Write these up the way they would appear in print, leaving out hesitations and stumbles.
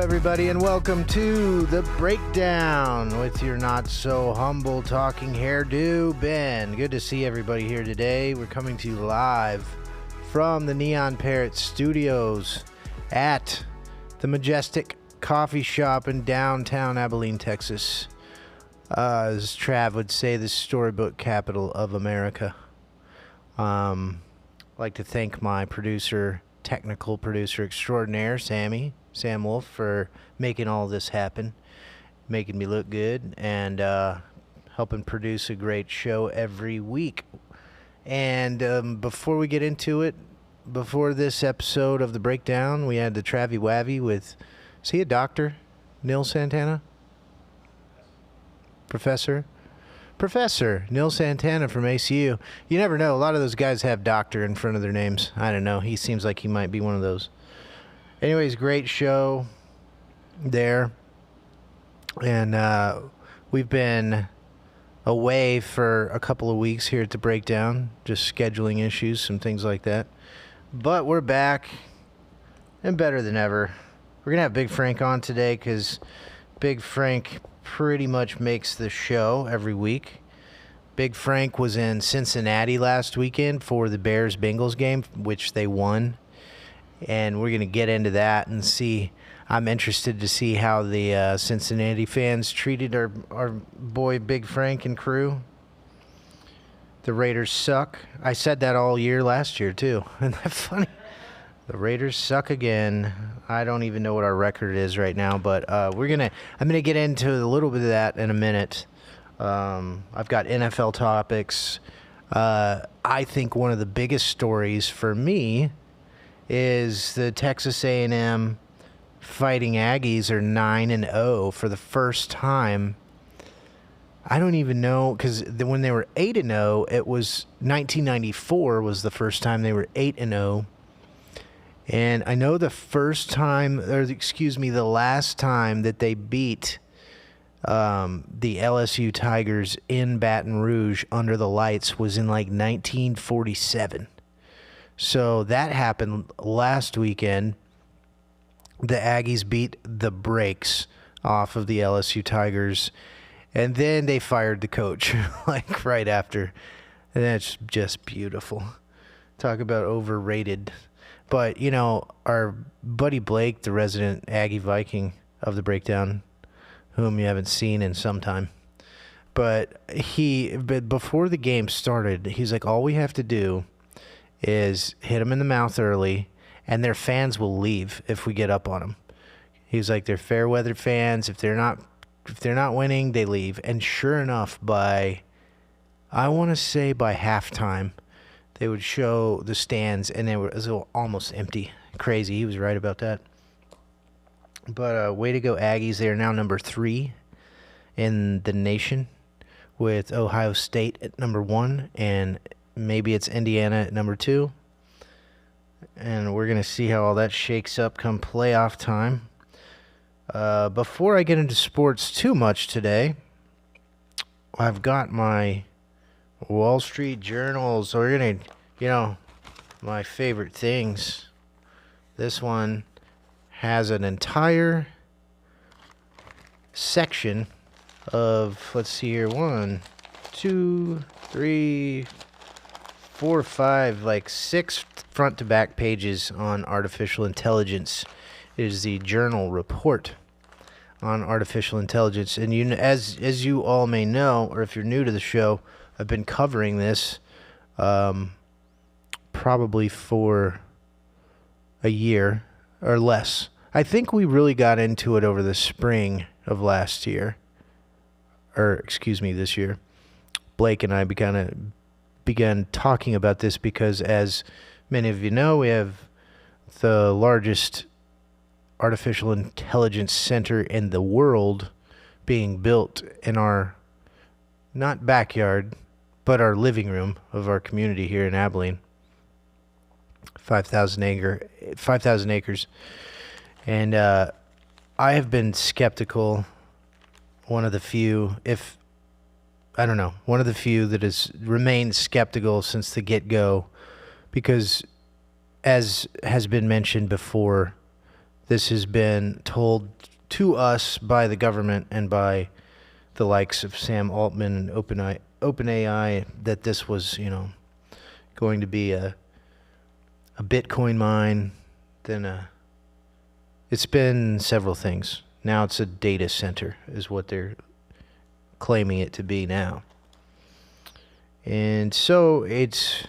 Everybody, and welcome to The Breakdown with your not-so-humble talking hairdo, Ben. Good to see everybody here today. We're coming to you live from the Neon Parrot Studios at the Majestic Coffee Shop in downtown Abilene, Texas. As Trav would say, the storybook capital of America. I'd like to thank my technical producer extraordinaire, Sam Wolf, for making all this happen, making me look good, and helping produce a great show every week. And before we get into it, before this episode of The Breakdown, we had the Travy Wavy with, is he a doctor? Neil Santana? Professor Neil Santana from ACU. You never know. A lot of those guys have doctor in front of their names. I don't know. He seems like he might be one of those. Anyways, great show there. And we've been away for a couple of weeks here at the Breakdown, just scheduling issues, some things like that. But we're back and better than ever. We're going to have Big Frank on today because Big Frank pretty much makes the show every week. Big Frank was in Cincinnati last weekend for the Bears-Bengals game, which they won. And we're going to get into that and see. I'm interested to see how the Cincinnati fans treated our boy Big Frank and crew. The Raiders suck. I said that all year last year, too. Isn't that funny? The Raiders suck again. I don't even know what our record is right now, but I'm gonna get into a little bit of that in a minute. I've got NFL topics. I think one of the biggest stories for me is the Texas A&M Fighting Aggies are 9-0 for the first time. I don't even know, because when they were 8-0, it was 1994 was the first time they were 8-0. And I know the last time that they beat the LSU Tigers in Baton Rouge under the lights was in like 1947. So that happened last weekend. The Aggies beat the brakes off of the LSU Tigers, and then they fired the coach like right after. And that's just beautiful. Talk about overrated. But, you know, our buddy Blake, the resident Aggie Viking of the Breakdown, whom you haven't seen in some time, but before the game started, he's like, all we have to do is hit them in the mouth early, and their fans will leave if we get up on them. He's like, they're fair weather fans. If they're not winning, they leave. And sure enough, by halftime, they would show the stands, and it was almost empty. Crazy. He was right about that. But way to go, Aggies. They are now number 3 in the nation, with Ohio State at number 1, and maybe it's Indiana at number 2. And we're going to see how all that shakes up come playoff time. Before I get into sports too much today, I've got my Wall Street Journal. So we're going to, my favorite things. This one has an entire section of, let's see here, 1, 2, 3, 4, 5, like 6 front to back pages on artificial intelligence. It is the Journal report on artificial intelligence. And as you all may know, or if you're new to the show, I've been covering this probably for a year or less. I think we really got into it over the spring of last year, this year. Blake and I began talking about this because, as many of you know, we have the largest artificial intelligence center in the world being built in our, not backyard, but our living room of our community here in Abilene. 5,000 acres. And I have been skeptical, one of the few that has remained skeptical since the get-go, because as has been mentioned before, this has been told to us by the government and by the likes of Sam Altman and OpenAI that this was, going to be a Bitcoin mine. Then it's been several things. Now it's a data center is what they're claiming it to be now. And so it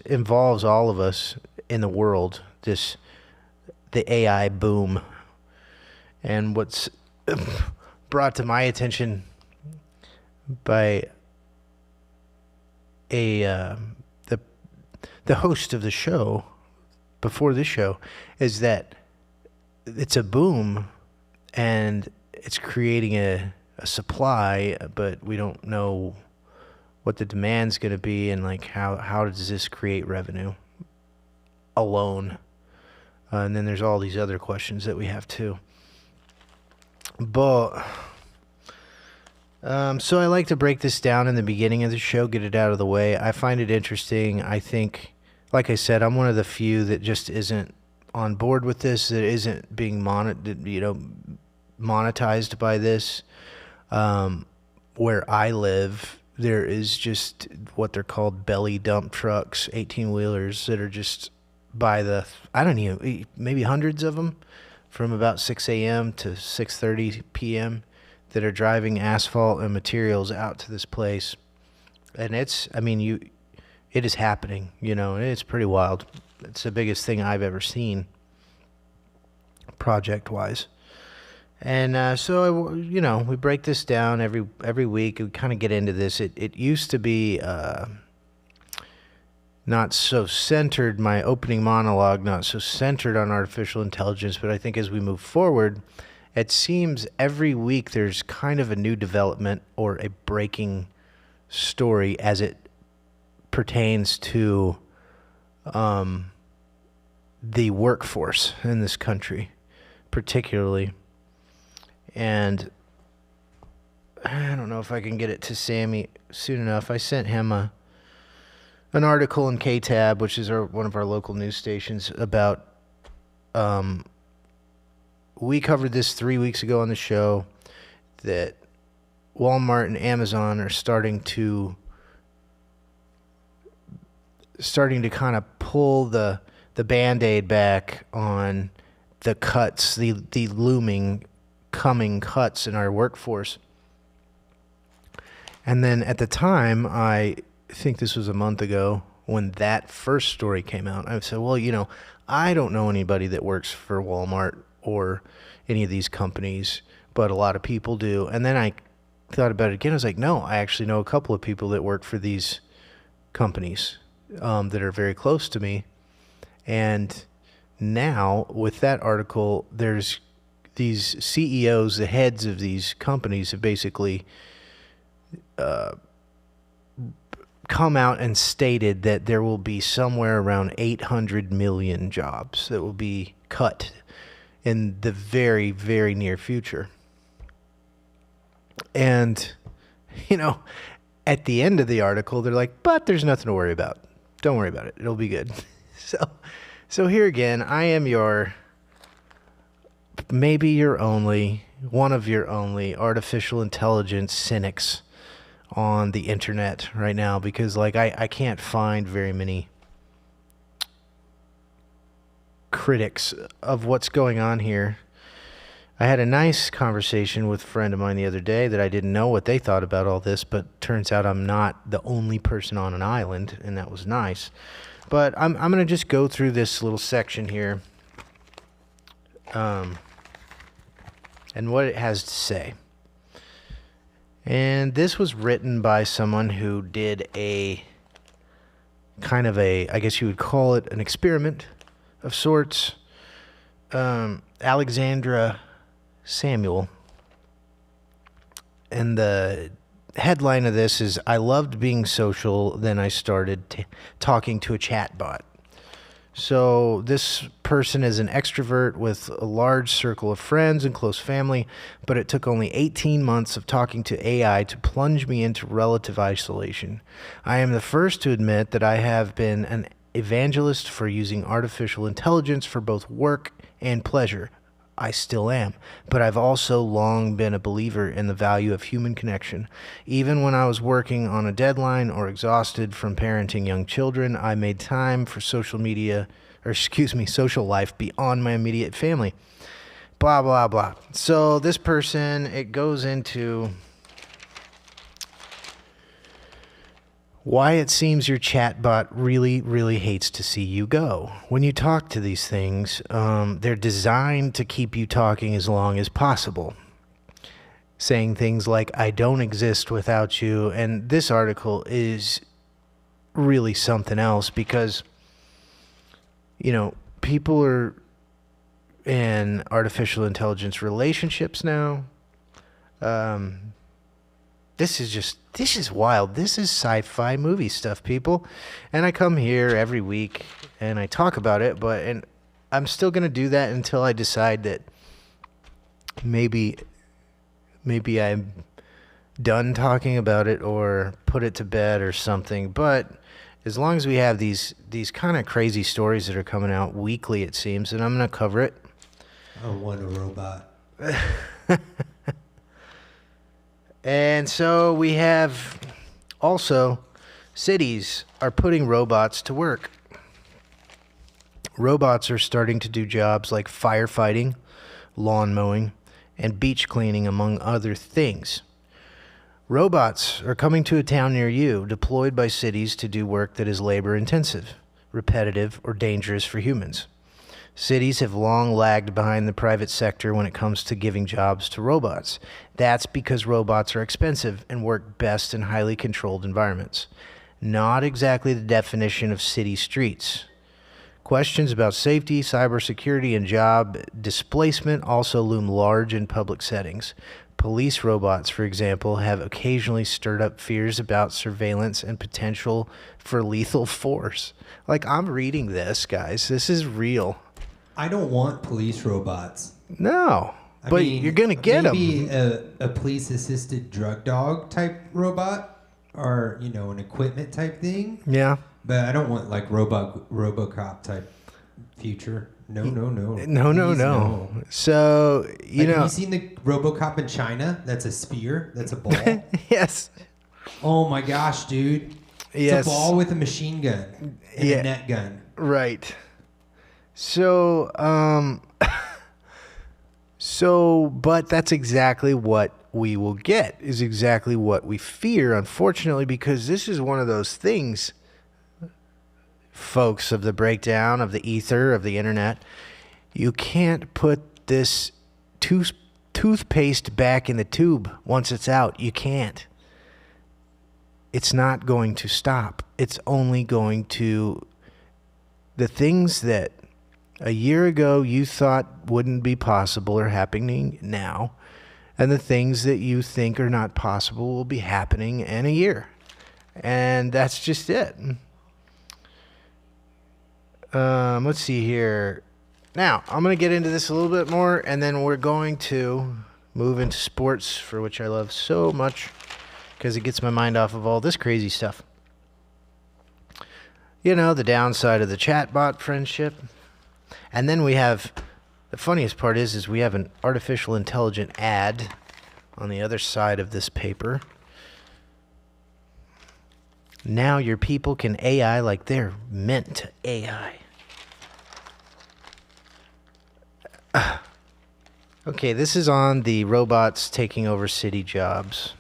involves all of us in the world, the AI boom. And what's brought to my attention by the host of the show before this show is that it's a boom and it's creating a supply, but we don't know what the demand's going to be, and like how does this create revenue alone? And then there's all these other questions that we have too. But so I like to break this down in the beginning of the show, get it out of the way. I find it interesting. I think, like I said, I'm one of the few that just isn't on board with this, that isn't being monetized by this. Where I live, there is just what they're called belly dump trucks, 18-wheelers that are just by maybe hundreds of them from about 6 a.m. to 6:30 p.m. that are driving asphalt and materials out to this place. And it is happening, and it's pretty wild. It's the biggest thing I've ever seen project-wise. And so, we break this down every week. We kind of get into this. It used to be not so centered, my opening monologue, not so centered on artificial intelligence, but I think as we move forward, it seems every week there's kind of a new development or a breaking story as it pertains to the workforce in this country, particularly. And I don't know if I can get it to Sammy soon enough. I sent him an article in KTAB, which is one of our local news stations, about we covered this 3 weeks ago on the show, that Walmart and Amazon are starting to kind of pull the Band-Aid back on the cuts, the looming coming cuts in our workforce. And then at the time, I think this was a month ago, when that first story came out, I said, well, I don't know anybody that works for Walmart or any of these companies, but a lot of people do. And then I thought about it again. I was like, no, I actually know a couple of people that work for these companies that are very close to me. And now with that article, there's these CEOs, the heads of these companies, have basically come out and stated that there will be somewhere around 800 million jobs that will be cut in the very, very near future. And, at the end of the article, they're like, but there's nothing to worry about. Don't worry about it. It'll be good. So here again, I am one of your only artificial intelligence cynics on the internet right now, because I can't find very many critics of what's going on here. I had a nice conversation with a friend of mine the other day that I didn't know what they thought about all this, but turns out I'm not the only person on an island, and that was nice. But I'm going to just go through this little section here and what it has to say. And this was written by someone who did a kind of I guess you would call it an experiment of sorts. Alexandra Samuel. And the headline of this is, I loved being social, then I started talking to a chatbot. So this person is an extrovert with a large circle of friends and close family, but it took only 18 months of talking to AI to plunge me into relative isolation. I am the first to admit that I have been an evangelist for using artificial intelligence for both work and pleasure. I still am, but I've also long been a believer in the value of human connection. Even when I was working on a deadline or exhausted from parenting young children, I made time for social life beyond my immediate family. Blah, blah, blah. So this person, it goes into why it seems your chatbot really, really hates to see you go. When you talk to these things, they're designed to keep you talking as long as possible. Saying things like, I don't exist without you. And this article is really something else because, people are in artificial intelligence relationships now. This is wild. This is sci-fi movie stuff, people. And I come here every week and I talk about it, and I'm still going to do that until I decide that maybe I'm done talking about it or put it to bed or something. But as long as we have these kind of crazy stories that are coming out weekly, it seems, and I'm going to cover it. I want a robot. And so we have also cities are putting robots to work. Robots are starting to do jobs like firefighting, lawn mowing, and beach cleaning, among other things. Robots are coming to a town near you, deployed by cities to do work that is labor-intensive, repetitive, or dangerous for humans. Cities have long lagged behind the private sector when it comes to giving jobs to robots. That's because robots are expensive and work best in highly controlled environments. Not exactly the definition of city streets. Questions about safety, cybersecurity, and job displacement also loom large in public settings. Police robots, for example, have occasionally stirred up fears about surveillance and potential for lethal force. Like, I'm reading this, guys. This is real. I don't want police robots. No, but you're going to get them. Maybe a police-assisted drug dog type robot or, an equipment type thing. Yeah. But I don't want, like, RoboCop type future. No. No. So, have you seen the RoboCop in China? That's a spear. That's a ball. Yes. Oh, my gosh, dude. Yes. It's a ball with a machine gun and a net gun. Right. So, but that's exactly what we will get, is exactly what we fear, unfortunately, because this is one of those things, folks, of the breakdown, of the ether, of the internet. You can't put this toothpaste back in the tube once it's out. You can't. It's not going to stop. It's only going to... The things that a year ago you thought wouldn't be possible are happening now, and the things that you think are not possible will be happening in a year. And that's just it. Let's see here. Now, I'm going to get into this a little bit more, and then we're going to move into sports, for which I love so much, because it gets my mind off of all this crazy stuff. The downside of the chatbot friendship. And then we have, the funniest part is we have an artificial intelligent ad on the other side of this paper. Now your people can AI like they're meant to AI. Okay, this is on the robots taking over city jobs.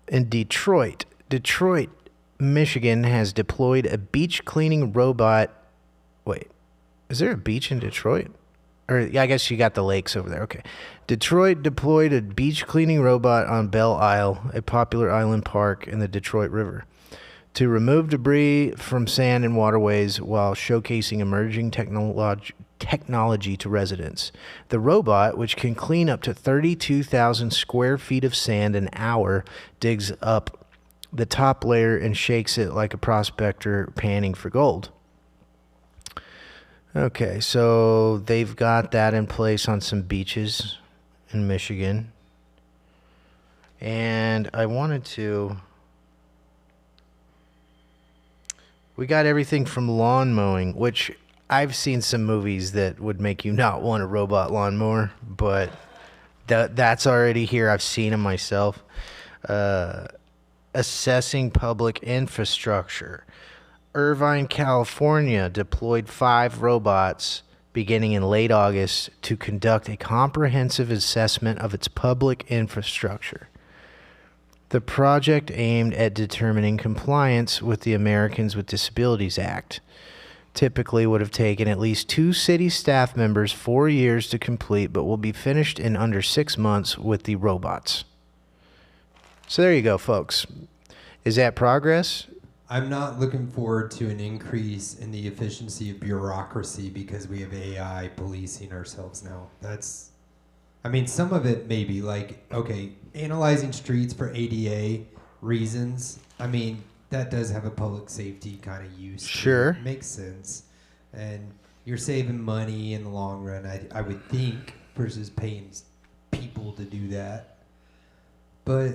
In Detroit, Michigan has deployed a beach cleaning robot. Wait, is there a beach in Detroit? Or I guess you got the lakes over there. Okay. Detroit deployed a beach cleaning robot on Belle Isle, a popular island park in the Detroit River, to remove debris from sand and waterways while showcasing emerging technology to residents. The robot, which can clean up to 32,000 square feet of sand an hour, digs up the top layer and shakes it like a prospector panning for gold. Okay, so they've got that in place on some beaches in Michigan. And I wanted to... We got everything from lawn mowing, which I've seen some movies that would make you not want a robot lawnmower, but that's already here. I've seen them myself. Assessing public infrastructure. Irvine, California deployed 5 robots beginning in late August to conduct a comprehensive assessment of its public infrastructure. The project aimed at determining compliance with the Americans with Disabilities Act. Typically would have taken at least 2 city staff members 4 years to complete, but will be finished in under 6 months with the robots. So there you go, folks. Is that progress? I'm not looking forward to an increase in the efficiency of bureaucracy because we have AI policing ourselves now. Some of it may be like, okay, analyzing streets for ADA reasons. That does have a public safety kind of use. Sure. It makes sense. And you're saving money in the long run, I would think, versus paying people to do that. But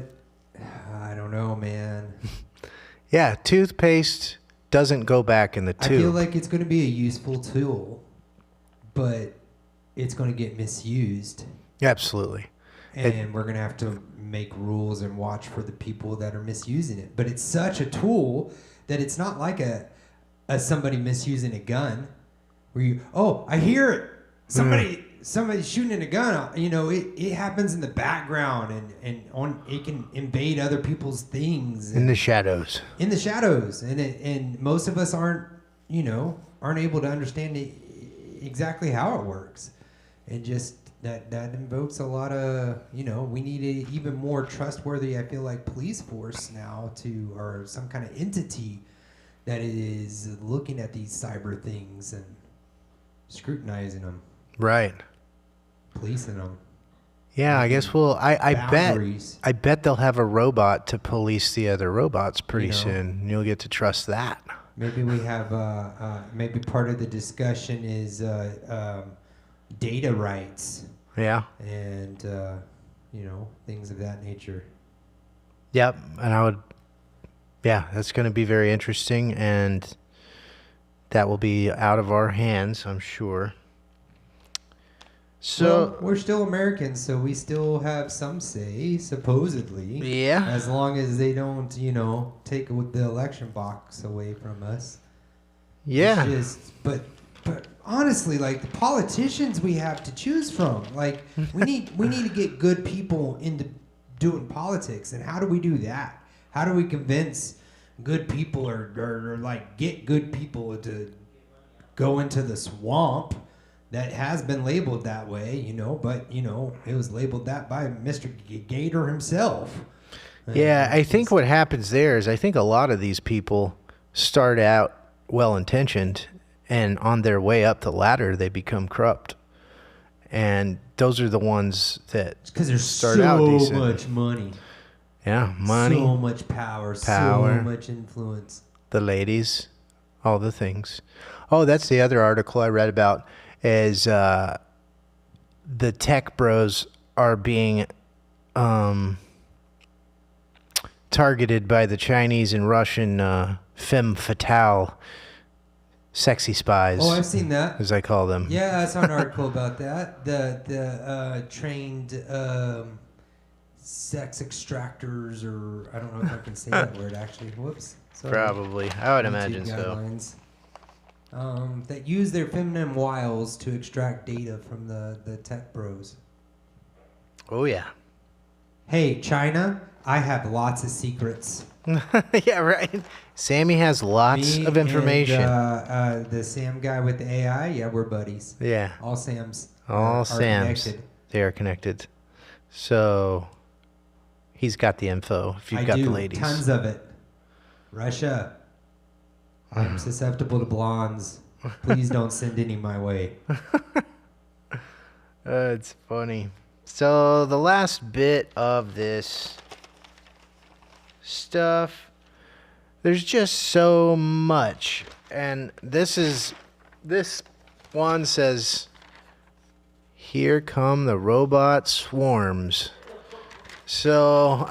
I don't know, man. Yeah, toothpaste doesn't go back in the tube. I feel like it's going to be a useful tool, but it's going to get misused. Absolutely. And we're going to have to make rules and watch for the people that are misusing it. But it's such a tool that it's not like a somebody misusing a gun where you, oh, I hear it. Somebody's shooting a gun. It happens in the background and it can invade other people's things. In the shadows. In the shadows. And most of us aren't able to understand exactly how it works. And just that invokes a lot of, we need a even more trustworthy, I feel like, police force now or some kind of entity that is looking at these cyber things and scrutinizing them. Right. Policing them. Yeah, I guess I bet they'll have a robot to police the other robots pretty soon. You'll get to trust that. Maybe we have, maybe part of the discussion is data rights. Yeah. And, things of that nature. Yep. And that's going to be very interesting. And that will be out of our hands, I'm sure. So we're still Americans, so we still have some say, supposedly. Yeah. As long as they don't, take the election box away from us. Yeah. But honestly, like, the politicians we have to choose from, like, we need to get good people into doing politics. And how do we do that? How do we convince good people or like get good people to go into the swamp that has been labeled that way, but it was labeled that by Mr. Gator himself. Yeah, I think what happens there is I think a lot of these people start out well-intentioned, and on their way up the ladder, they become corrupt. And those are the ones that because there's start out decent. Much money. Yeah, money. So much power. So much influence. The ladies, all the things. Oh, that's the other article I read about is the tech bros are being targeted by the Chinese and Russian femme fatale sexy spies. Oh, I've seen that. As I call them. Yeah, I saw an article about that. The trained sex extractors, or I don't know if I can say that word actually. Whoops. Sorry. Probably. I would imagine so. That use their feminine wiles to extract data from the tech bros. Oh, yeah. Hey, China, I have lots of secrets. Yeah, right. Sammy has lots of information. And, the Sam guy with the AI, yeah, we're buddies. Yeah. All Sams. All Sams. Connected. They are connected. So he's got the info if you've got the ladies. Tons of it. Russia. I'm susceptible to blondes. Please don't send any my way. It's funny. So the last bit of this stuff, there's just so much. And this one says, "Here come the robot swarms." So,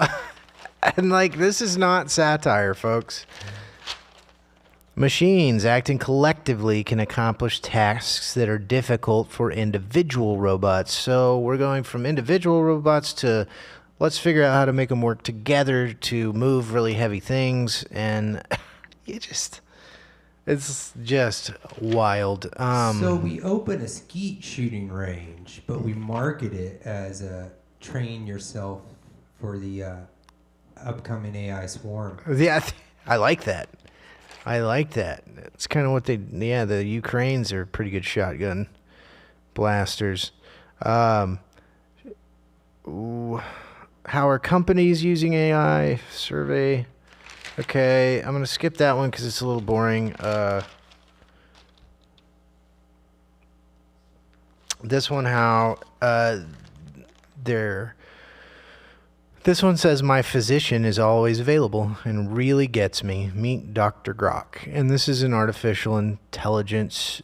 and like, this is not satire, folks. Machines acting collectively can accomplish tasks that are difficult for individual robots. So we're going from individual robots to let's figure out how to make them work together to move really heavy things. And it's just wild. So we open a skeet shooting range, but we market it as a train yourself for the upcoming AI swarm. Yeah, I like that. It's kind of what the Ukrainians are pretty good shotgun blasters. How are companies using AI? Survey. Okay, I'm going to skip that one because it's a little boring. This one, This one says, "My physician is always available and really gets me. Meet Dr. Grok." And this is an artificial intelligence,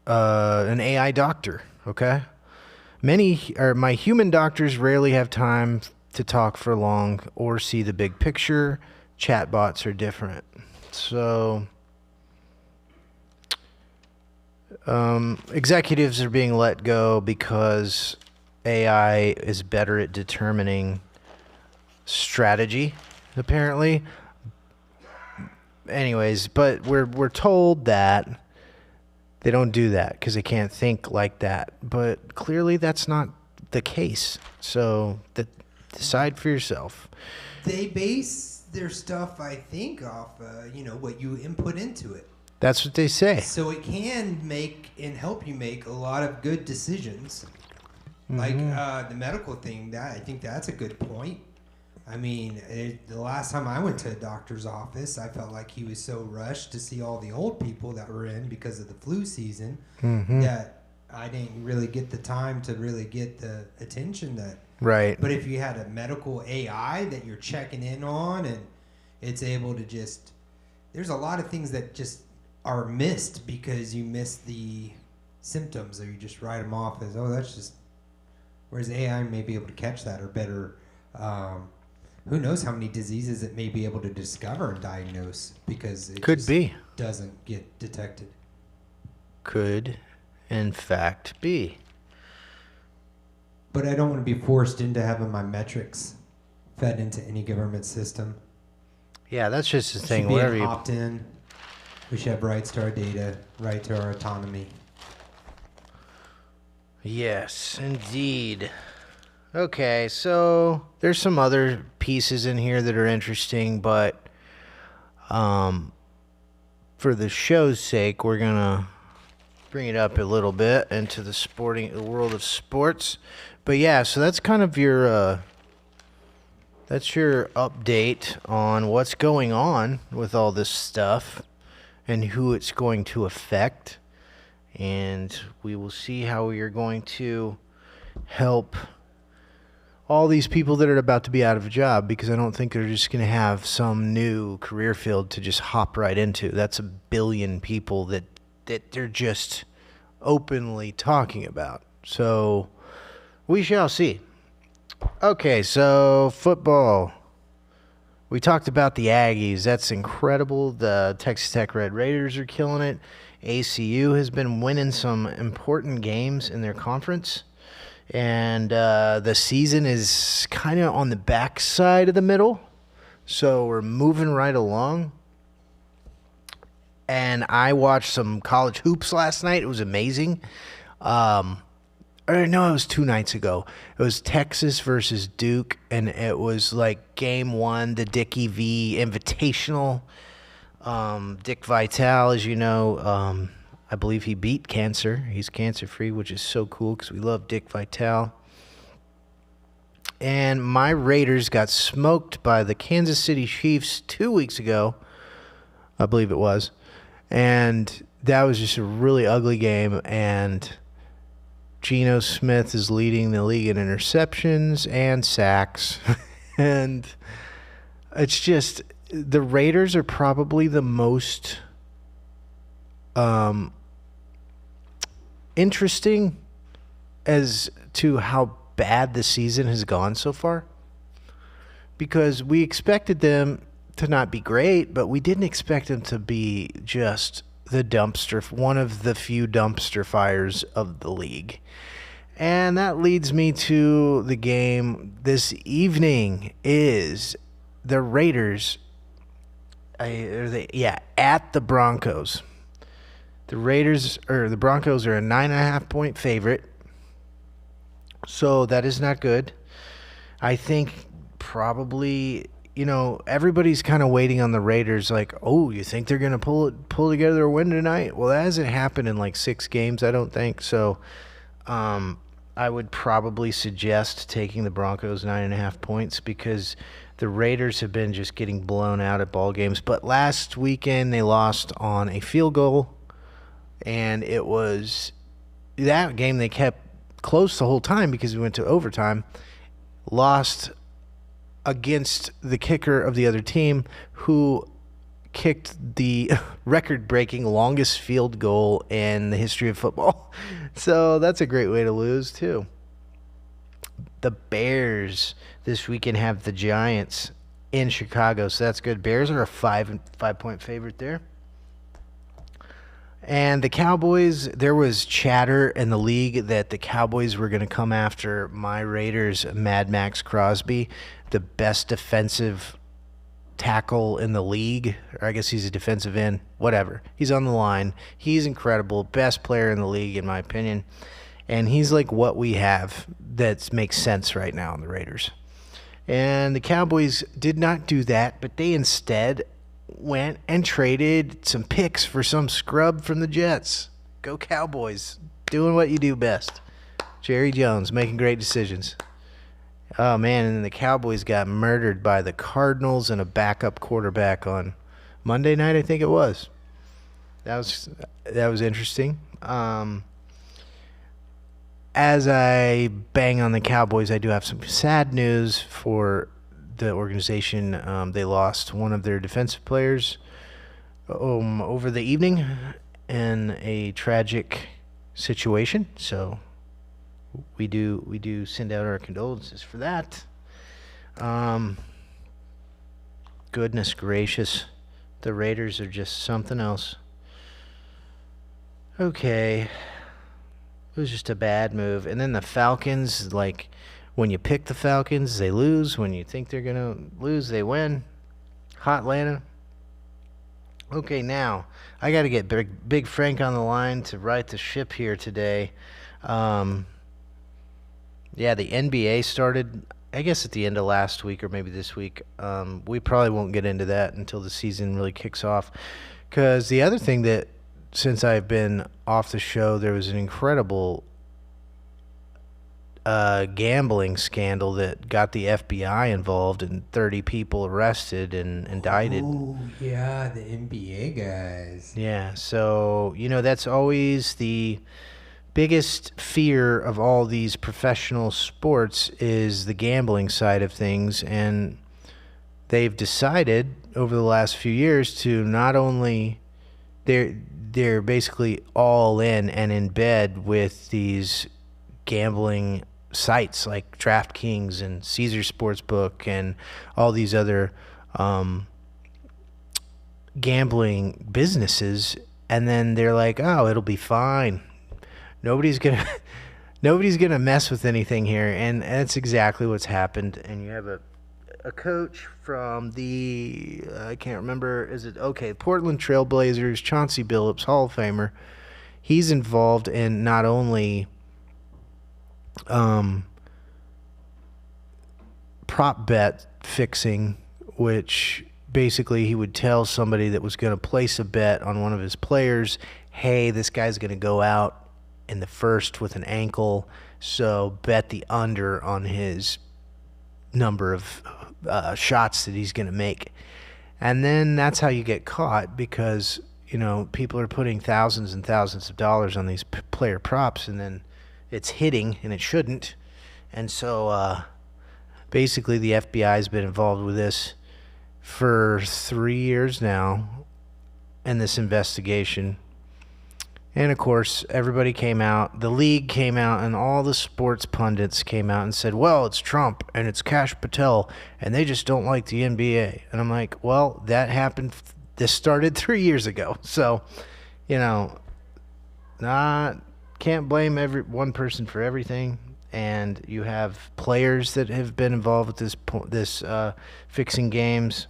an AI doctor, okay? My human doctors rarely have time to talk for long or see the big picture. Chatbots are different. So, executives are being let go because AI is better at determining strategy, apparently. Anyways, but we're told that they don't do that because they can't think like that. But clearly that's not the case. So decide for yourself. They base their stuff, I think, off what you input into it. That's what they say. So it can make and help you make a lot of good decisions. Like the medical thing, I think that's a good point. I mean, the last time I went to a doctor's office, I felt like he was so rushed to see all the old people that were in because of the flu season that I didn't really get the time to really get the attention that. Right. But if you had a medical AI that you're checking in on and it's able to just, there's a lot of things that just are missed because you miss the symptoms or you just write them off as, oh, that's just, whereas AI may be able to catch that or better. Who knows how many diseases it may be able to discover and diagnose because it doesn't get detected. Could, in fact, be. But I don't want to be forced into having my metrics fed into any government system. Yeah, that's just the thing. Whatever you opt-in, we should have rights to our data, right to our autonomy. Yes, indeed. Okay, so there's some other pieces in here that are interesting, but for the show's sake, we're gonna bring it up a little bit into the world of sports. But yeah, so that's kind of your update on what's going on with all this stuff and who it's going to affect, and we will see how we are going to help all these people that are about to be out of a job, because I don't think they're just going to have some new career field to just hop right into. That's 1 billion people that they're just openly talking about. So we shall see. Okay, so football. We talked about the Aggies. That's incredible. The Texas Tech Red Raiders are killing it. ACU has been winning some important games in their conference. And the season is kind of on the back side of the middle. So we're moving right along. And I watched some college hoops last night. It was amazing. It was 2 nights ago. It was Texas versus Duke. And it was like game 1, the Dickie V Invitational. Dick Vitale, as you know, I believe he beat cancer. He's cancer-free, which is so cool because we love Dick Vitale. And my Raiders got smoked by the Kansas City Chiefs 2 weeks ago, I believe it was. And that was just a really ugly game, and Geno Smith is leading the league in interceptions and sacks. And it's just, the Raiders are probably the most interesting as to how bad the season has gone so far, because we expected them to not be great, but we didn't expect them to be just one of the few dumpster fires of the league. And that leads me to the game this evening. Is the Raiders at the Broncos. The Broncos are a 9.5 point favorite. So that is not good. I think probably, everybody's kind of waiting on the Raiders, like, oh, you think they're going to pull together a win tonight? Well, that hasn't happened in like 6 games, I don't think. So I would probably suggest taking the Broncos 9.5 points, because the Raiders have been just getting blown out at ball games. But last weekend they lost on a field goal, and it was that game they kept close the whole time because we went to overtime. Lost against the kicker of the other team, who kicked the record-breaking longest field goal in the history of football. So that's a great way to lose, too. The Bears this weekend have the Giants in Chicago, so that's good. Bears are a 5-point favorite there. And the Cowboys, there was chatter in the league that the Cowboys were going to come after my Raiders, Mad Max Crosby, the best defensive tackle in the league. Or I guess he's a defensive end. Whatever. He's on the line. He's incredible. Best player in the league, in my opinion. And he's like what we have that makes sense right now in the Raiders. And the Cowboys did not do that, but they instead went and traded some picks for some scrub from the Jets. Go Cowboys. Doing what you do best. Jerry Jones making great decisions. Oh, man, and then the Cowboys got murdered by the Cardinals and a backup quarterback on Monday night, I think it was. That was interesting. As I bang on the Cowboys, I do have some sad news for the organization. They lost one of their defensive players over the evening in a tragic situation. So we do send out our condolences for that. Goodness gracious, the Raiders are just something else. Okay, it was just a bad move. And then the Falcons, like, when you pick the Falcons, they lose. When you think they're going to lose, they win. Hot Atlanta. Okay, now, I got to get Big Frank on the line to right the ship here today. Yeah, the NBA started, I guess, at the end of last week or maybe this week. We probably won't get into that until the season really kicks off. Because the other thing that, since I've been off the show, there was an incredible gambling scandal that got the FBI involved and 30 people arrested and indicted. Oh, yeah, the NBA guys. Yeah, so, that's always the biggest fear of all these professional sports is the gambling side of things. And they've decided over the last few years to not only they're basically all in and in bed with these gambling sites like DraftKings and Caesar Sportsbook and all these other gambling businesses, and then they're like, oh, it'll be fine. Nobody's gonna mess with anything here, and that's exactly what's happened. And you have a coach from the I can't remember, Portland Trailblazers, Chauncey Billups, Hall of Famer. He's involved in not only prop bet fixing, which basically he would tell somebody that was going to place a bet on one of his players, hey, this guy's going to go out in the first with an ankle, so bet the under on his number of shots that he's going to make. And then that's how you get caught, because people are putting thousands and thousands of dollars on these player props, and then it's hitting, and it shouldn't. And so basically the FBI has been involved with this for 3 years now in this investigation. And, of course, everybody came out. The league came out, and all the sports pundits came out and said, well, it's Trump and it's Kash Patel, and they just don't like the NBA. And I'm like, well, that happened. This started 3 years ago. So, can't blame one person for everything. And you have players that have been involved with this fixing games.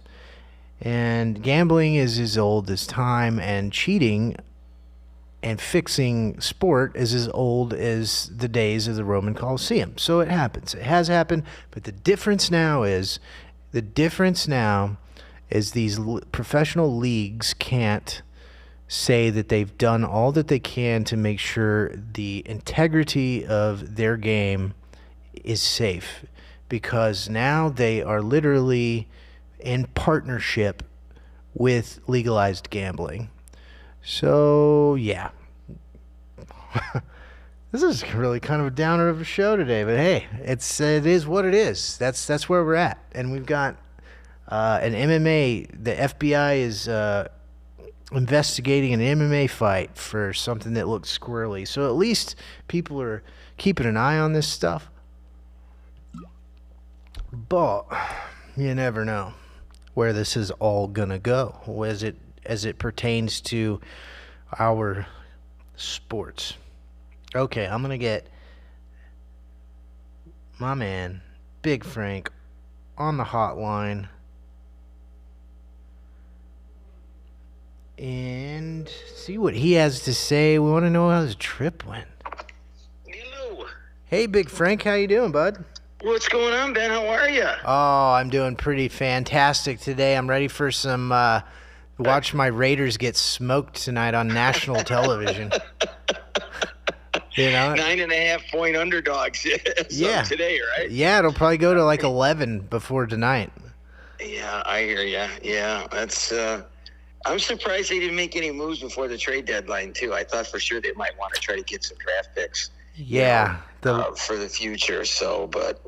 And gambling is as old as time, and cheating and fixing sport is as old as the days of the Roman Colosseum. So it happens. It has happened. But the difference now is these professional leagues can't say that they've done all that they can to make sure the integrity of their game is safe, because now they are literally in partnership with legalized gambling. So, yeah. This is really kind of a downer of a show today, but hey, it is what it is. That's where we're at. And we've got an MMA. The FBI is investigating an MMA fight for something that looks squirrely. So at least people are keeping an eye on this stuff. But you never know where this is all gonna go as it pertains to our sports. Okay, I'm gonna get my man Big Frank on the hotline and see what he has to say. We want to know how his trip went. Hello. Hey, Big Frank, how you doing, bud? What's going on, Ben? How are you? Oh, I'm doing pretty fantastic today. I'm ready for some watch my Raiders get smoked tonight on national television. 9.5 point underdogs. Yeah. Today, right? Yeah, it'll probably go to like 11 before tonight. Yeah, I hear you. Yeah, that's. I'm surprised they didn't make any moves before the trade deadline too. I thought for sure they might want to try to get some draft picks. Yeah, for the future. So, but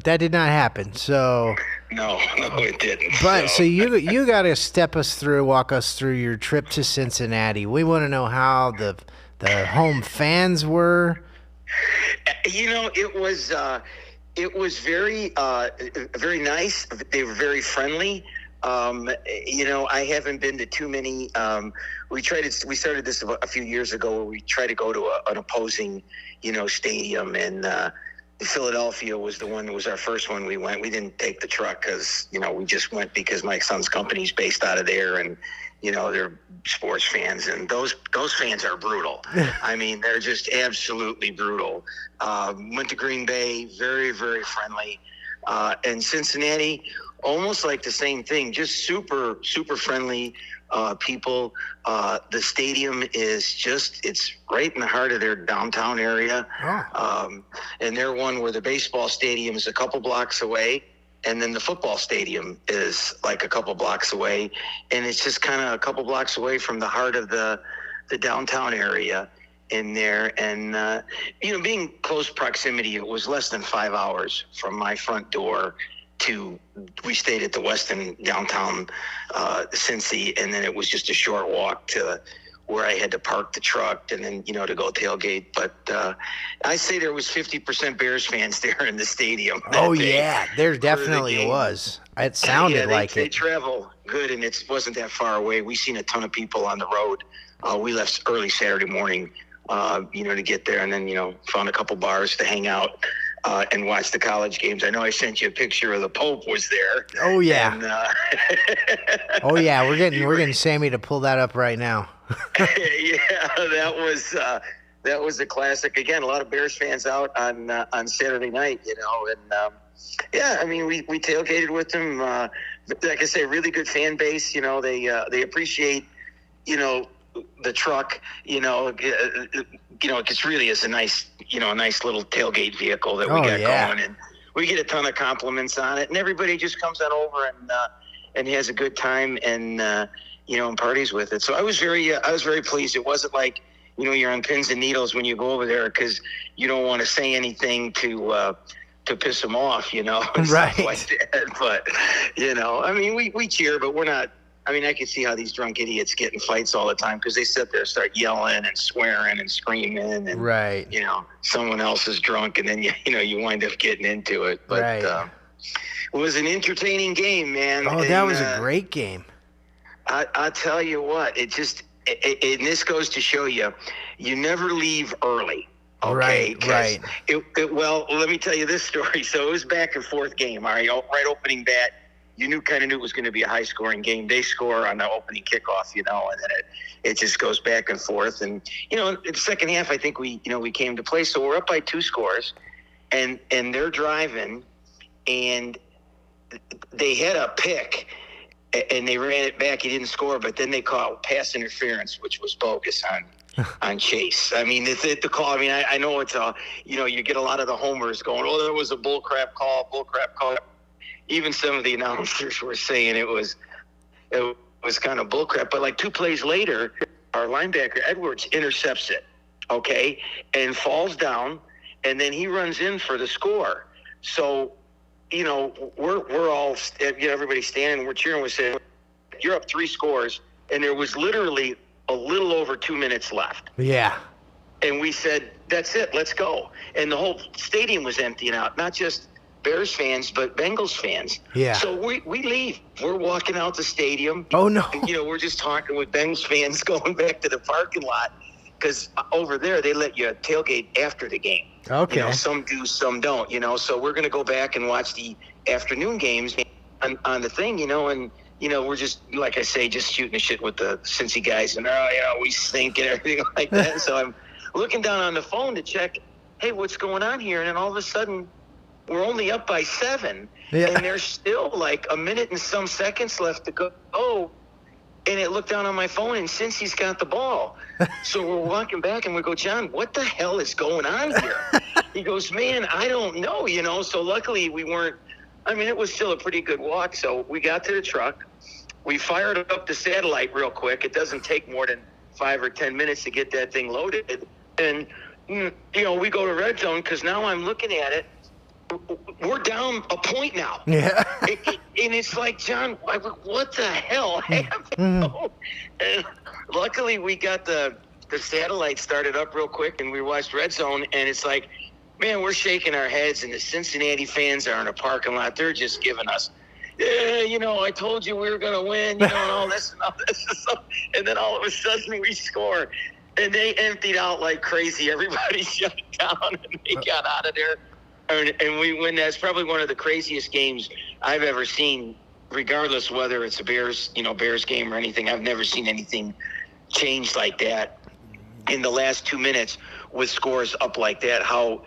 that did not happen. So no, it didn't. But so you got to walk us through your trip to Cincinnati. We want to know how the home fans were. It was very very nice. They were very friendly. I haven't been to too many. We started this a few years ago where we tried to go to an opposing, stadium, and Philadelphia was the one that was our first one we went. We didn't take the truck because, we just went because my son's company's based out of there, and, they're sports fans, and those fans are brutal. I mean, they're just absolutely brutal. Went to Green Bay, very, very friendly. And Cincinnati, almost like the same thing, just super, super friendly people. The stadium is it's right in the heart of their downtown area. Oh. And they're one where the baseball stadium is a couple blocks away, and then the football stadium is like a couple blocks away. And it's just kind of a couple blocks away from the heart of the downtown area in there. And, being close proximity, it was less than 5 hours from my front door we stayed at the Westin downtown Cincy, and then it was just a short walk to where I had to park the truck and then, to go tailgate. But I say there was 50% Bears fans there in the stadium. Oh, yeah, there definitely was. It sounded like they travel good, and it wasn't that far away. We seen a ton of people on the road. We left early Saturday morning, to get there, and then, found a couple bars to hang out. And watch the college games. I know I sent you a picture of the Pope was there. Oh yeah. And, oh yeah, we're getting Sammy to pull that up right now. Yeah, that was a classic. Again, a lot of Bears fans out on Saturday night, and yeah, I mean we tailgated with them. Like I say, really good fan base. They appreciate the truck. It really is a nice little tailgate vehicle that we got going, and we get a ton of compliments on it, and everybody just comes on over and has a good time. And and parties with it. So I was very pleased. It wasn't like, you're on pins and needles when you go over there because you don't want to say anything to piss them off, and Right. stuff like that. But, I mean, we cheer, but we're not. I mean, I can see how these drunk idiots get in fights all the time because they sit there, start yelling and swearing and screaming, and Right. someone else is drunk, and then you wind up getting into it. But Right. it was an entertaining game, man. Oh, that was a great game. I tell you what, and this goes to show you, you never leave early. Okay, Right. Well, let me tell you this story. So it was back and forth game. All right, opening bat. You kind of knew it was going to be a high-scoring game. They score on the opening kickoff, and then it just goes back and forth. And in the second half, I think we came to play. So we're up by 2 scores, and they're driving, and they had a pick, and they ran it back. He didn't score, but then they called pass interference, which was bogus on Chase. I mean, the call. I mean, I know it's you get a lot of the homers going, oh, there was a bullcrap call. Even some of the announcers were saying it was kind of bullcrap. But like 2 plays later, our linebacker Edwards intercepts it, okay, and falls down, and then he runs in for the score. So, we're all, everybody's standing, we're cheering, we're saying, you're up 3 scores, and there was literally a little over 2 minutes left. Yeah. And we said, that's it, let's go. And the whole stadium was emptying out, not just Bears fans, but Bengals fans. Yeah. So we leave. We're walking out the stadium. Oh, no. And, we're just talking with Bengals fans going back to the parking lot because over there they let you tailgate after the game. Okay. Some do, some don't, So we're going to go back and watch the afternoon games on the thing, and we're just, like I say, just shooting the shit with the Cincy guys, and we stink and everything like that. So I'm looking down on the phone to check, hey, what's going on here? And then all of a sudden, we're only up by 7, and there's still like a minute and some seconds left to go. Oh, and it looked down on my phone, and Cincy's got the ball. So we're walking back, and we go, John, what the hell is going on here? He goes, man, I don't know, So luckily we weren't. I mean, it was still a pretty good walk. So we got to the truck. We fired up the satellite real quick. It doesn't take more than 5 or 10 minutes to get that thing loaded. And, we go to red zone because now I'm looking at it. We're down a point now. Yeah. And it's like, John, what the hell happened? And luckily, we got the satellite started up real quick, and we watched Red Zone, and it's like, man, we're shaking our heads, and the Cincinnati fans are in a parking lot. They're just giving us, I told you we were going to win, and all this and all this. And then all of a sudden, we score. And they emptied out like crazy. Everybody shut down, and they got out of there. And we win. That's probably one of the craziest games I've ever seen, regardless whether it's a Bears game or anything. I've never seen anything change like that in the last 2 minutes with scores up like that. How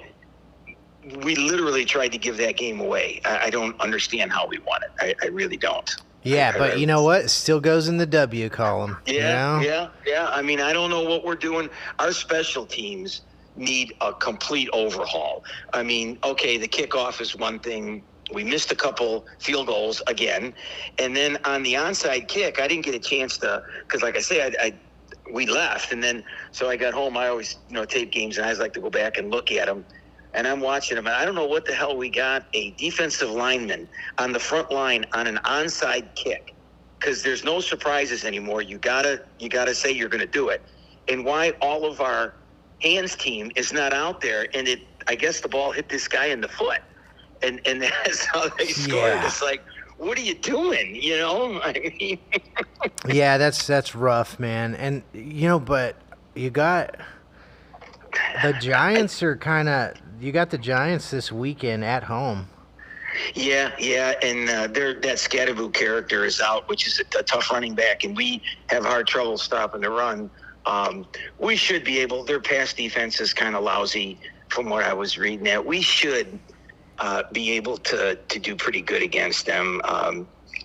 we literally tried to give that game away. I don't understand how we won it. I really don't. Yeah, but you know what? It still goes in the W column. Yeah. I mean, I don't know what we're doing. Our special teams need a complete overhaul. I mean, okay, the kickoff is one thing. We missed a couple field goals again. And then on the onside kick, I didn't get a chance to, because like I say, we left. And then, so I got home. I always, tape games, and I always like to go back and look at them. And I'm watching them, and I don't know what the hell we got a defensive lineman on the front line on an onside kick, because there's no surprises anymore. You gotta say you're going to do it. And why all of our hands team is not out there, and I guess the ball hit this guy in the foot, and that's how they scored. Yeah. It's like, what are you doing? I mean, Yeah, that's rough, man. And but you got the Giants are you got the Giants this weekend at home. Yeah, and that Scatterboo character is out, which is a tough running back, and we have hard trouble stopping the run. We should be able. Their pass defense is kind of lousy, from what I was reading. That we should be able to do pretty good against them.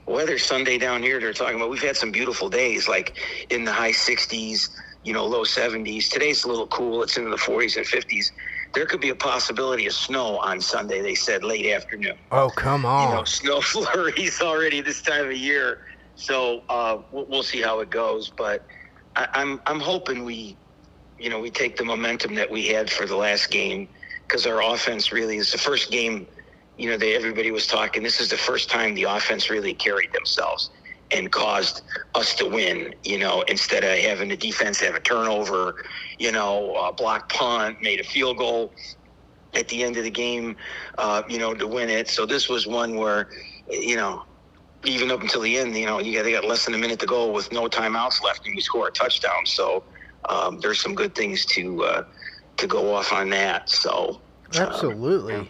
Weather Sunday down here, they're talking about. We've had some beautiful days, like in the high 60s, low 70s. Today's a little cool. It's into the 40s and 50s. There could be a possibility of snow on Sunday, they said, late afternoon. Oh, come on. Snow flurries already this time of year. So we'll see how it goes. But I'm hoping we take the momentum that we had for the last game, because our offense really is the first game. Everybody was talking. This is the first time the offense really carried themselves and caused us to win, instead of having the defense have a turnover, a block punt, made a field goal at the end of the game, to win it. So this was one where, even up until the end, they got less than a minute to go with no timeouts left, and we score a touchdown. So there's some good things to go off on that. So absolutely.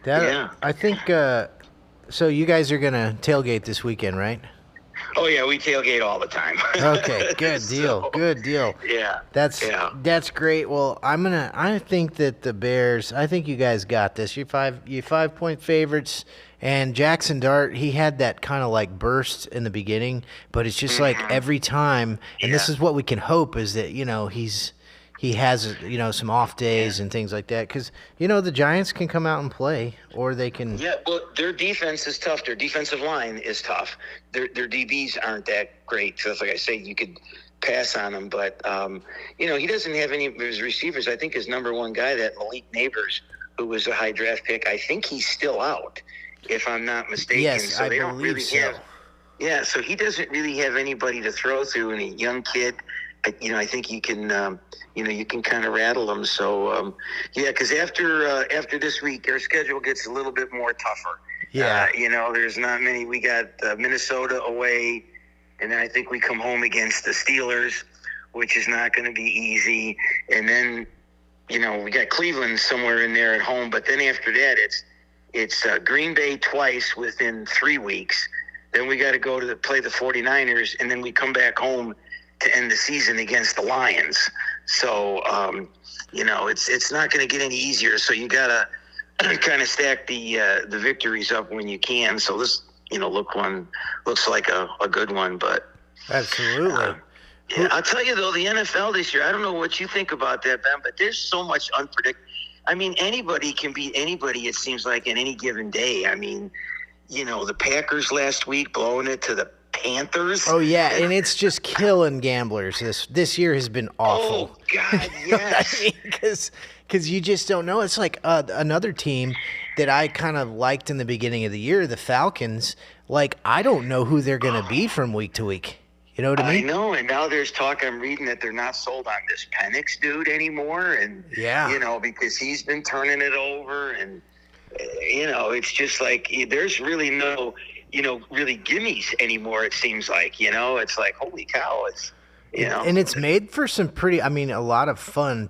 Yeah. I think so you guys are going to tailgate this weekend, right? Oh yeah, we tailgate all the time. Okay, good deal. Good deal. Yeah. That's great. Well, I think that the Bears, I think you guys got this. You 5-point favorites, and Jackson Dart, he had that kind of like burst in the beginning, but it's just like every time, and this is what we can hope, is that he has some off days and things like that, because the Giants can come out and play, or they can. Yeah, well, their defense is tough. Their defensive line is tough. Their DBs aren't that great. So, like I say, you could pass on them, but he doesn't have any of his receivers. I think his number one guy, that Malik Neighbors, who was a high draft pick, I think he's still out, if I'm not mistaken. Yes, so I they don't believe really so. Yeah, so he doesn't really have anybody to throw through, and a young kid. I think you can, you can kind of rattle them. So, because after this week, our schedule gets a little bit more tougher. Yeah. There's not many. We got Minnesota away, and then I think we come home against the Steelers, which is not going to be easy. And then, we got Cleveland somewhere in there at home. But then after that, it's Green Bay twice within 3 weeks. Then we got to go to play the 49ers, and then we come back home to end the season against the Lions. So, it's not going to get any easier. So you got to kind of stack the victories up when you can. So this, looks like a good one, but Absolutely. yeah, I'll tell you though, the NFL this year, I don't know what you think about that, Ben, but there's so much unpredictable. I mean, anybody can beat anybody, it seems like, in any given day. I mean, the Packers last week blowing it to the Panthers. Oh yeah, and it's just killing gamblers. This year has been awful. Oh God, yes. Because you just don't know. It's like another team that I kind of liked in the beginning of the year, the Falcons. Like, I don't know who they're going to be from week to week. You know what I mean? I know, and now there's talk. I'm reading that they're not sold on this Penix dude anymore, and because he's been turning it over, and it's just like there's really no. Really gimmies anymore, it seems like. It's like, holy cow, it's, And it's made for some a lot of fun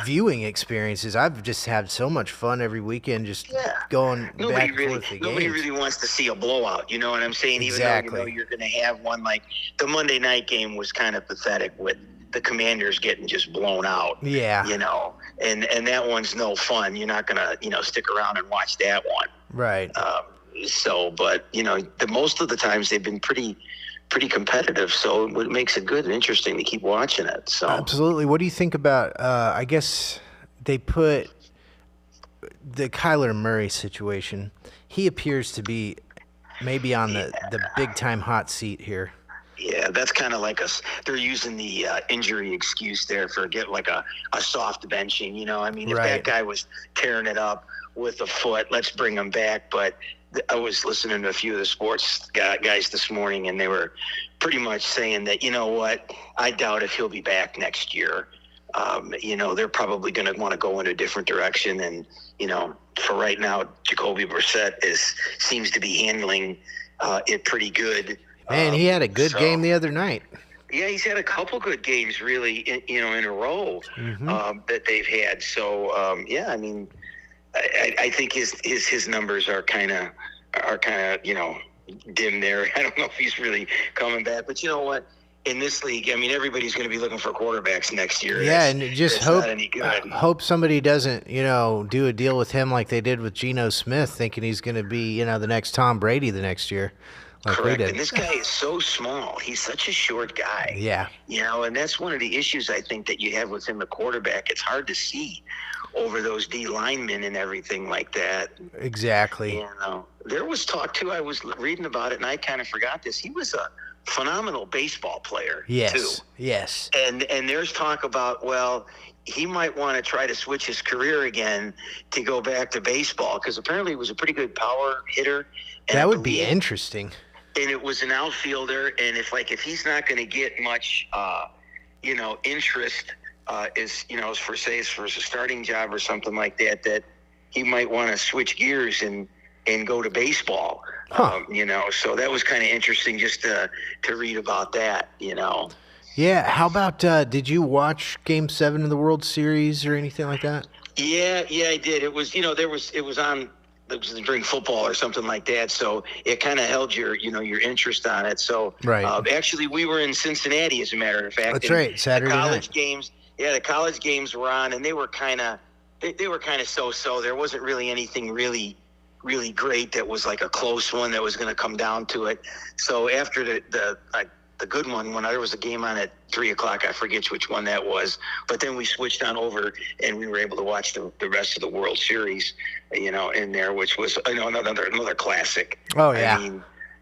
viewing experiences. I've just had so much fun every weekend just going back and forth the Nobody games. really wants to see a blowout, you know what I'm saying? Exactly. Even though you're going to have one, like the Monday night game was kind of pathetic with the Commanders getting just blown out. Yeah. And that one's no fun. You're not going to, stick around and watch that one. Right. But the most of the times they've been pretty competitive, so it makes it good and interesting to keep watching it. So absolutely. What do you think about? I guess they put the Kyler Murray situation. He appears to be maybe on the big time hot seat here. Yeah, that's kind of like they're using the injury excuse there for like a soft benching. If that guy was tearing it up with a foot, let's bring him back. But I was listening to a few of the sports guys this morning, and they were pretty much saying that, I doubt if he'll be back next year. They're probably going to want to go in a different direction. And, for right now, Jacoby Brissett seems to be handling it pretty good. Man, he had a good game the other night. Yeah, he's had a couple good games really, in a row that they've had. So, I think his numbers are kind of dim there. I don't know if he's really coming back, but you know what? In this league, everybody's going to be looking for quarterbacks next year. Yeah, and just hope somebody doesn't, do a deal with him like they did with Geno Smith, thinking he's going to be, the next Tom Brady the next year. Like correct. And this guy is so small. He's such a short guy. Yeah. And that's one of the issues I think that you have with him, the quarterback. It's hard to see over those D linemen and everything like that. Exactly. You know, there was talk too. I was reading about it, and I kind of forgot this. He was a phenomenal baseball player too. Yes. And there's talk about, well, he might want to try to switch his career again to go back to baseball, because apparently he was a pretty good power hitter. And That would be interesting. And it was an outfielder, and if he's not going to get much, interest, as for a starting job or something like that, that he might want to switch gears and go to baseball. Huh. So that was kind of interesting just to read about that. Yeah. How about, did you watch Game 7 of the World Series or anything like that? Yeah, I did. It was, it was on. It was during football or something like that, so it kind of held your interest on it. So, right. Actually, we were in Cincinnati, as a matter of fact. That's right, Saturday the college night. games. Yeah, the college games were on, and they were kind of so-so. There wasn't really anything really great that was like a close one that was going to come down to it. So after the good one, when there was a game on at 3:00, I forget which one that was, but then we switched on over and we were able to watch the rest of the World Series, in there, which was another classic. Oh yeah.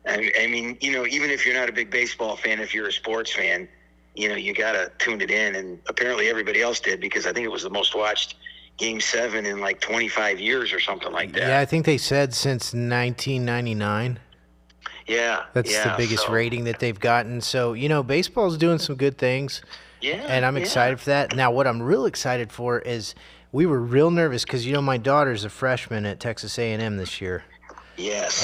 I mean, even if you're not a big baseball fan, if you're a sports fan, you gotta tune it in, and apparently everybody else did, because I think it was the most watched Game 7 in like 25 years or something like that. Yeah, I think they said since 1999. Yeah. That's the biggest rating that they've gotten. So, baseball's doing some good things. Yeah. And I'm excited for that. Now, what I'm real excited for is we were real nervous because, my daughter's a freshman at Texas A&M this year. Yes.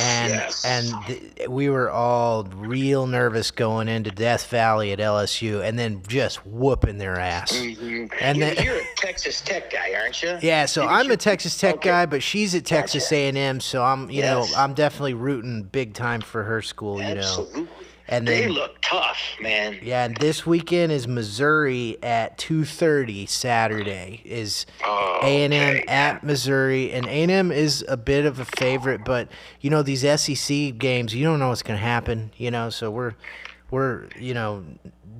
We were all real nervous going into Death Valley at LSU and then just whooping their ass. Mm-hmm. And you're a Texas Tech guy, aren't you? Yeah, so I'm a Texas Tech guy, but she's at Texas A&M, so I'm, I'm definitely rooting big time for her school, Absolutely. And they look tough, man. Yeah, and this weekend is Missouri at 2:30 Saturday. Is A&M at Missouri, and A&M is a bit of a favorite, but these SEC games, you don't know what's going to happen. So we're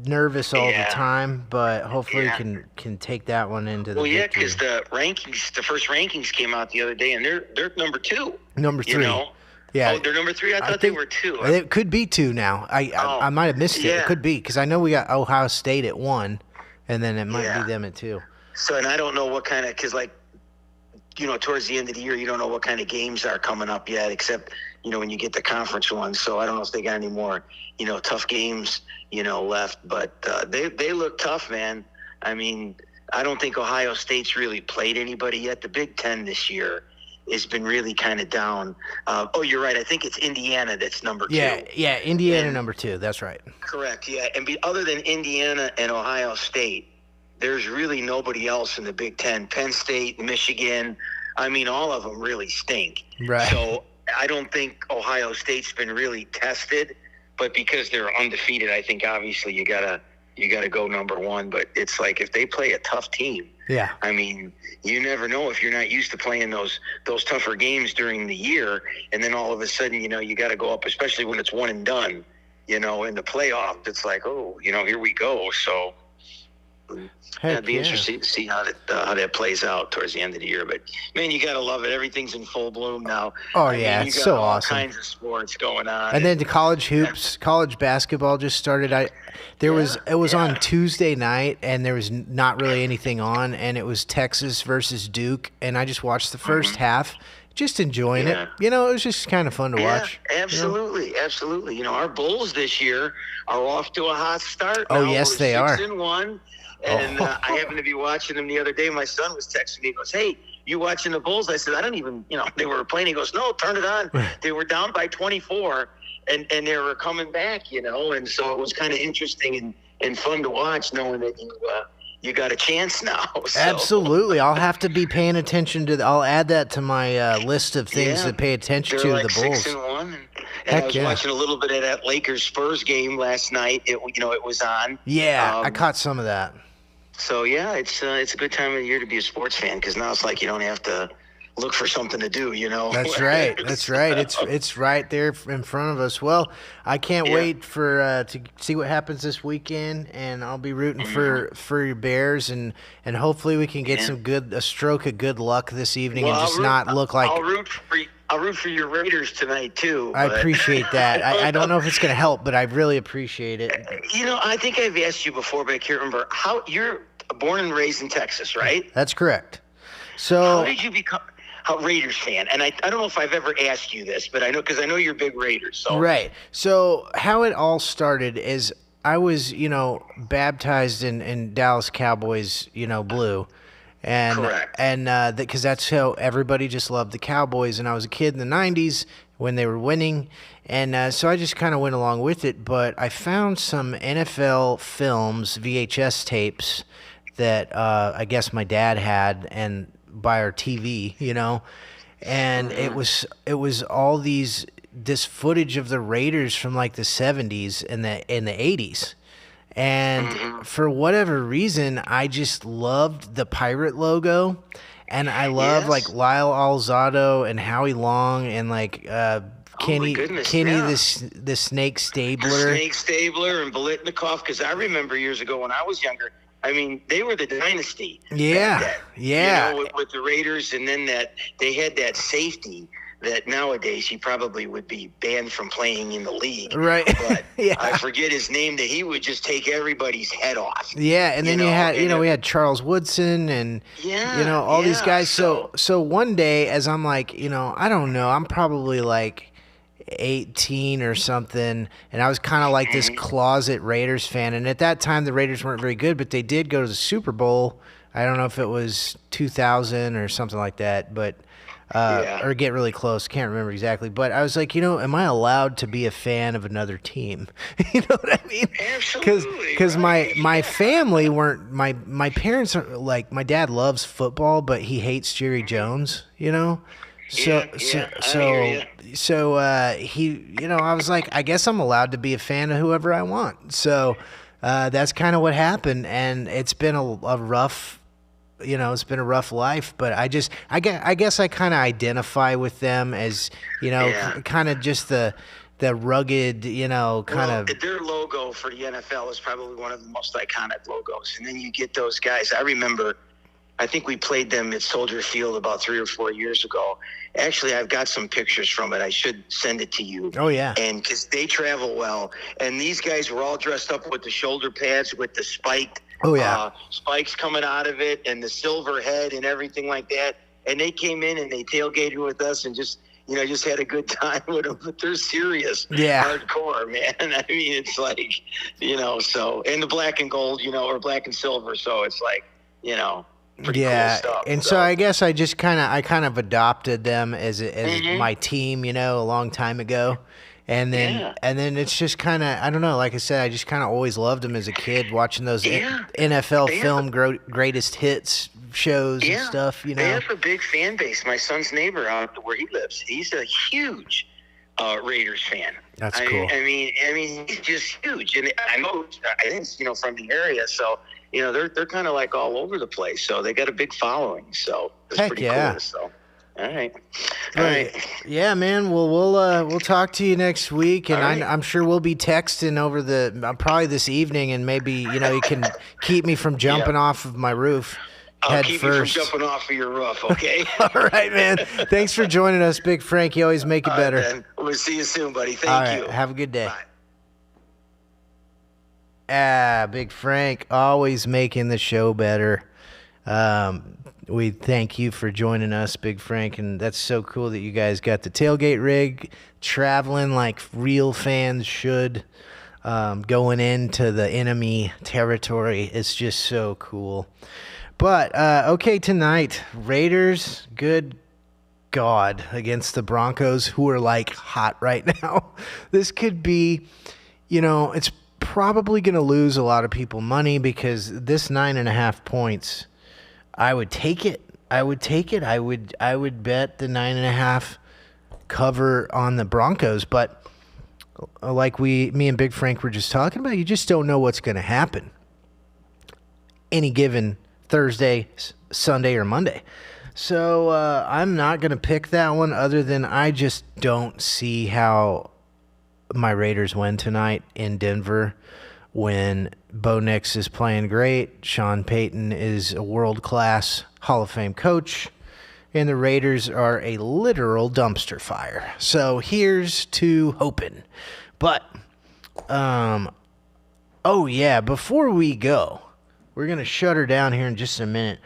nervous all the time, but hopefully we can take that one into the victory. Because the first rankings came out the other day, and they're number 2. Number 3. Yeah. Oh, they're number 3? I thought they were 2. It could be 2 now. I might have missed it. It could be, because I know we got Ohio State at 1, and then it might be them at 2. So, and I don't know what kind of, because towards the end of the year, you don't know what kind of games are coming up yet, except, when you get the conference ones. So I don't know if they got any more, tough games, left. But they look tough, man. I mean, I don't think Ohio State's really played anybody yet. The Big Ten this year has been really kind of down. You're right. I think it's Indiana that's number 2. Yeah, Indiana number 2. That's right. Correct, yeah. And other than Indiana and Ohio State, there's really nobody else in the Big Ten. Penn State, Michigan, I mean, all of them really stink. Right. So I don't think Ohio State's been really tested, but because they're undefeated, I think obviously you gotta go number 1. But it's like, if they play a tough team, yeah. I mean, you never know if you're not used to playing those tougher games during the year, and then all of a sudden, you got to go up, especially when it's one and done, in the playoff. It's like, here we go. So it'd be interesting to see how that plays out towards the end of the year. But man, you gotta love it. Everything's in full bloom now. Oh yeah, it's so awesome. All kinds of sports going on. And then the college hoops, college basketball just started. It was on Tuesday night, and there was not really anything on, and it was Texas versus Duke, and I just watched the first half, just enjoying it. It was just kind of fun to watch. Absolutely, absolutely. Our Bulls this year are off to a hot start. Oh yes, they are. 6-1. And I happened to be watching them the other day. My son was texting me. He goes, "Hey, you watching the Bulls?" I said, "I don't even, they were playing." He goes, "No, turn it on." They were down by 24, and they were coming back, and so it was kind of interesting and fun to watch, knowing that you got a chance now. So. Absolutely. I'll have to be paying attention to I'll add that to my list of things to pay attention to, like the Bulls. 6-1. And I was watching a little bit of that Lakers-Spurs game last night. It was on. Yeah, I caught some of that. So, yeah, it's a good time of the year to be a sports fan, because now it's like you don't have to look for something to do, That's right. That's right. It's right there in front of us. Well, I can't wait for to see what happens this weekend, and I'll be rooting for your Bears, and hopefully we can get a stroke of good luck this evening, and just not look like. I'll root for your Raiders tonight too. I appreciate that. I don't know if it's going to help, but I really appreciate it. I think I've asked you before, but I can't remember how you're born and raised in Texas, right? That's correct. So how did you become a Raiders fan? And I don't know if I've ever asked you this, but I know because I know you're big Raiders. So right. So how it all started is I was, baptized in Dallas Cowboys, blue. And correct. And because that's how everybody just loved the Cowboys. And I was a kid in the 90s when they were winning. And so I just kind of went along with it. But I found some NFL films, VHS tapes, that I guess my dad had and by our TV, and it was all this footage of the Raiders from like the 70s and the 80s. And for whatever reason, I just loved the Pirate logo, and I love like Lyle Alzado and Howie Long and like Kenny the Snake Stabler. The Snake Stabler and Bolitnikoff, because I remember years ago when I was younger, I mean, they were the dynasty. Yeah, yeah. With the Raiders, and then that they had that safety that nowadays he probably would be banned from playing in the league. Right. But I forget his name, that he would just take everybody's head off. Yeah, and then we had Charles Woodson and all these guys. So one day, as I'm like, I don't know, I'm probably like 18 or something, and I was kind of like this closet Raiders fan. And at that time, the Raiders weren't very good, but they did go to the Super Bowl. I don't know if it was 2000 or something like that, but or get really close. Can't remember exactly. But I was like, am I allowed to be a fan of another team? You know what I mean? Absolutely. Because my family weren't, my parents are like, my dad loves football, but he hates Jerry Jones, So he, I was like, I guess I'm allowed to be a fan of whoever I want. So that's kind of what happened, and it's been a rough, it's been a rough life. But I guess I kind of identify with them as, kind of just the rugged, kind of. Their logo for the NFL is probably one of the most iconic logos, and then you get those guys. I remember. I think we played them at Soldier Field about 3 or 4 years ago. Actually, I've got some pictures from it. I should send it to you. Oh, yeah. And because they travel well. And these guys were all dressed up with the shoulder pads, with the spiked spikes coming out of it, and the silver head and everything like that. And they came in and they tailgated with us and just had a good time with them. But they're serious, hardcore, man. I mean, it's like, so, and the black and gold, or black and silver. So it's like, pretty cool stuff. And so I guess I just kind of adopted them as my team, a long time ago. And then it's just kind of, I don't know, like I said, I just kind of always loved them as a kid, watching those NFL film greatest hits shows and stuff, They have a big fan base. My son's neighbor out where he lives, he's a huge Raiders fan. That's cool. I mean, he's just huge. And I know, I think, from the area, so they're kind of like all over the place. So they got a big following. So it's pretty cool. So, all right. Yeah, man. Well, we'll talk to you next week, and I'm sure we'll be texting over probably this evening, and maybe you can keep me from jumping off of my roof. I'll keep you from jumping off of your roof, okay? All right, man. Thanks for joining us, Big Frank. You always make it better. Right, we'll see you soon, buddy. Thank you. Have a good day. Bye. Big Frank, always making the show better. We thank you for joining us, Big Frank, and that's so cool that you guys got the tailgate rig, traveling like real fans should, going into the enemy territory. It's just so cool. But, okay, tonight, Raiders, good God, against the Broncos, who are, like, hot right now. This could be, it's probably going to lose a lot of people money, because this 9.5 points, I would take it. I would bet the 9.5 cover on the Broncos. But like me and Big Frank were just talking about, you just don't know what's going to happen any given Thursday, Sunday, or Monday. So I'm not going to pick that one other than I just don't see how my Raiders win tonight in Denver when Bo Nix is playing great. Sean Payton is a world-class Hall of Fame coach, and the Raiders are a literal dumpster fire. So here's to hoping. But, oh yeah, before we go, we're going to shut her down here in just a minute.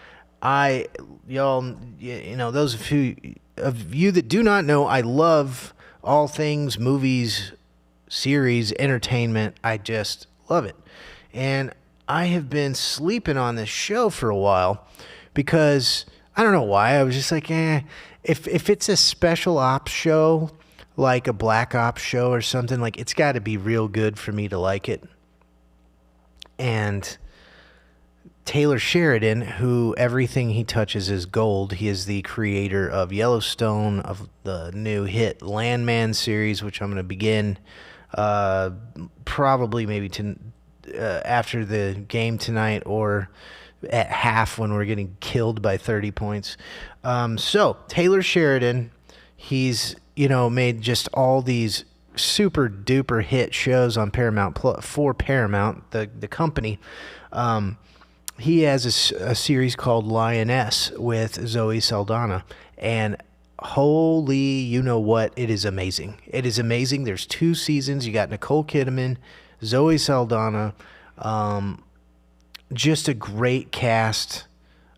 Y'all, you know, those of you that do not know, I love all things movies, series, entertainment. I just love it. And I have been sleeping on this show for a while because I don't know why. I was just like, if it's a special ops show, like a black ops show or something, like it's got to be real good for me to like it. And Taylor Sheridan, who everything he touches is gold. He is the creator of Yellowstone, of the new hit Landman series, which I'm going to begin probably maybe after the game tonight or at half when we're getting killed by 30 points. So Taylor Sheridan, he's, made just all these super duper hit shows on Paramount for Paramount, the company. He has a series called Lioness with Zoe Saldana, and holy, you know what? It is amazing. It is amazing. There's 2 seasons. You got Nicole Kidman, Zoe Saldana, just a great cast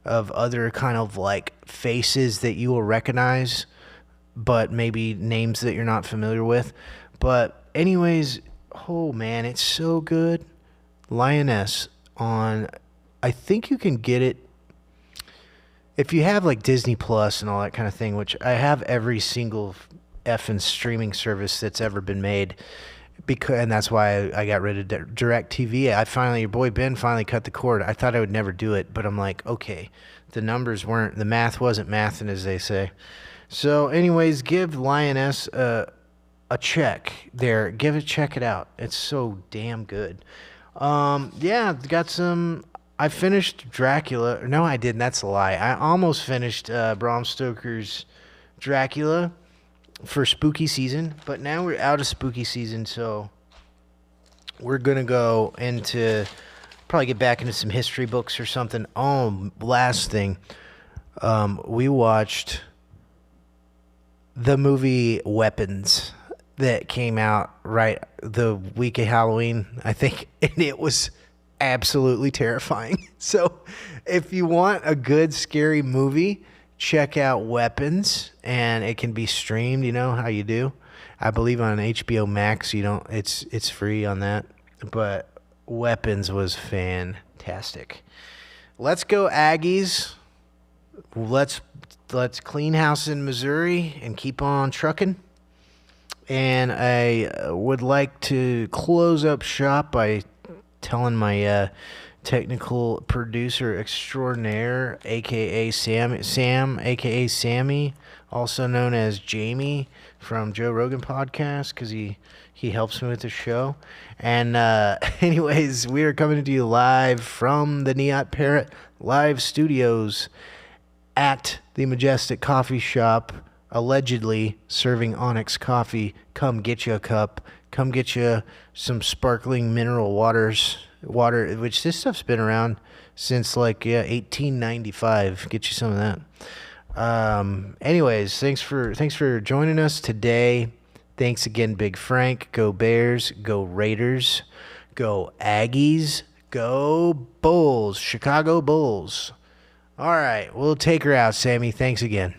of other kind of like faces that you will recognize, but maybe names that you're not familiar with. But anyways, oh man, it's so good. Lioness on, I think you can get it if you have like Disney Plus and all that kind of thing, which I have every single effing streaming service that's ever been made. And that's why I got rid of DirecTV. Your boy Ben finally cut the cord. I thought I would never do it, but I'm like, okay, the math wasn't mathing, as they say. So anyways, give Lioness a check there. Check it out. It's so damn good. I finished Dracula. No, I didn't. That's a lie. I almost finished Bram Stoker's Dracula for spooky season, but now we're out of spooky season, so we're going to go probably get back into some history books or something. Oh, last thing. We watched the movie Weapons that came out right the week of Halloween, I think, and it was absolutely terrifying. So if you want a good scary movie, check out Weapons, and it can be streamed, how you do. I believe on HBO Max, it's free on that. But Weapons was fantastic. Let's go Aggies. Let's clean house in Missouri and keep on trucking. And I would like to close up shop by telling my technical producer extraordinaire, a.k.a. Sam, a.k.a. Sammy, also known as Jamie from Joe Rogan Podcast, because he helps me with the show. And anyways, we are coming to you live from the Neot Parrot live studios at the Majestic Coffee Shop, allegedly serving Onyx coffee. Come get you a cup. Come get you some sparkling mineral water, which this stuff's been around since 1895. Get you some of that. Anyways, thanks for joining us today. Thanks again, Big Frank. Go Bears. Go Raiders. Go Aggies. Go Bulls. Chicago Bulls. All right, we'll take her out, Sammy. Thanks again.